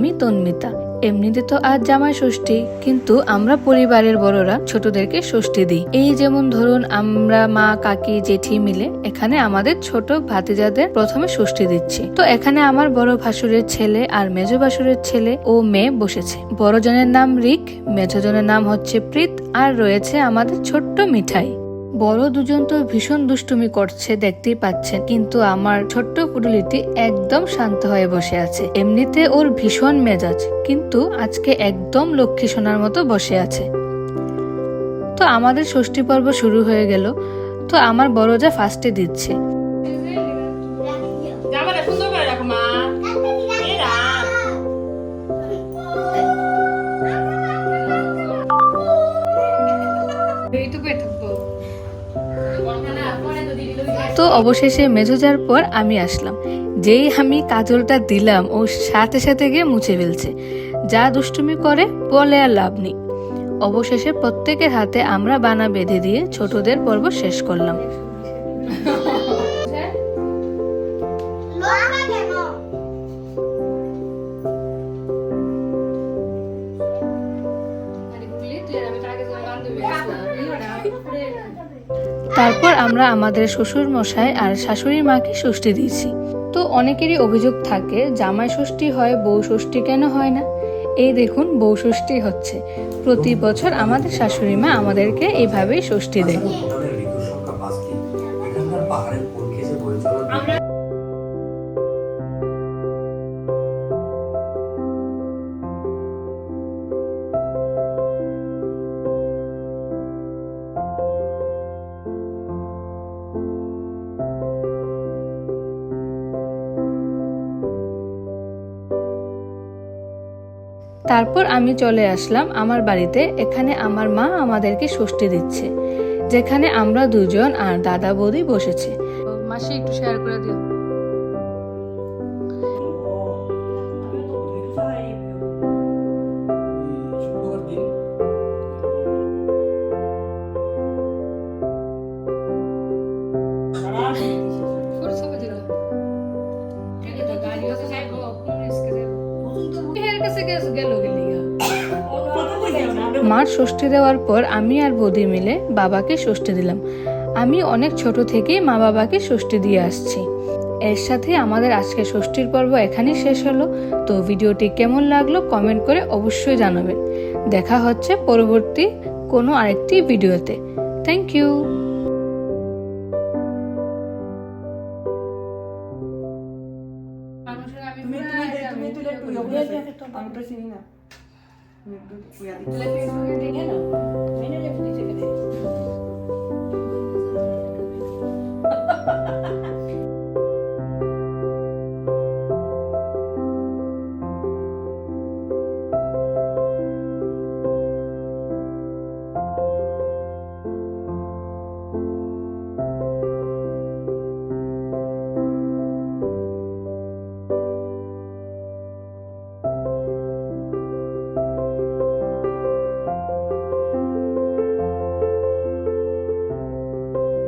আমি তন্মিতা। এমনিতে তো আজ জামাই ষষ্ঠী, কিন্তু আমরা পরিবারের বড়রা ছোটদেরকে ষষ্ঠী দিই। এই যেমন ধরুন আমরা মা, কাকি, জেঠি মিলে এখানে আমাদের ছোট ভাতিজাদের প্রথমে ষষ্ঠী দিচ্ছি। তো এখানে আমার বড় ভাসুরের ছেলে আর মেজ ভাসুরের ছেলে ও মেয়ে বসেছে। বড়জনের নাম রিক, মেজজনের নাম হচ্ছে প্রীত, আর রয়েছে আমাদের ছোট্ট মিঠাই। বড় দুজন তো ভীষণ দুষ্টুমি করছে, দেখতেই পাচ্ছেন, কিন্তু আমার ছোট্ট পুডুলিটি একদম শান্ত হয়ে বসে আছে। এমনিতে ওর ভীষণ মেজাজ, কিন্তু আজকে একদম লক্ষ্মী সোনার মতো বসে আছে। তো আমাদের ষষ্ঠী পর্ব শুরু হয়ে গেল। তো আমার বড় যা ফার্স্টে দিচ্ছে। তো অবশেষে মেজো যাওয়ার পর আমি আসলাম। যেই আমি কাজলটা দিলাম, ও সাথে সাথে গিয়ে মুছে ফেলছে। যা দুষ্টুমি করে বলে আর লাভ নেই। অবশেষে প্রত্যেকের হাতে আমরা বানা বেঁধে দিয়ে ছোটদের পর্ব শেষ করলাম। তারপর আমরা আমাদের শ্বশুর মশাই আর শাশুড়ি মাকে ষষ্ঠী দিয়েছি। তো অনেকেরই অভিযোগ থাকে, জামাই ষষ্ঠী হয়, বউ ষষ্ঠী কেন হয় না? এই দেখুন, বউ ষষ্ঠী হচ্ছে। প্রতি বছর আমাদের শাশুড়ি মা আমাদেরকে এইভাবেই ষষ্ঠী দেয়। তারপর আমি চলে আসলাম আমার বাড়িতে। এখানে আমার মা আমাদেরকে ষষ্ঠী দিচ্ছে, যেখানে আমরা দুজন আর দাদা বৌদি বসেছে। মাসি একটু শেয়ার করে দিও। মার ষষ্ঠী দেওয়ার পর আমি আর বৌদি মিলে বাবাকে ষষ্ঠী দিলাম। আমি অনেক ছোট থেকেই মা বাবাকে ষষ্ঠী দিয়ে আসছি। এর সাথে আমাদের আজকে ষষ্ঠীর পর্ব এখানেই শেষ হলো। তো ভিডিওটি কেমন লাগলো কমেন্ট করে অবশ্যই জানাবেন। দেখা হচ্ছে পরবর্তী কোনো আরেকটি ভিডিওতে। Thank you. তুমি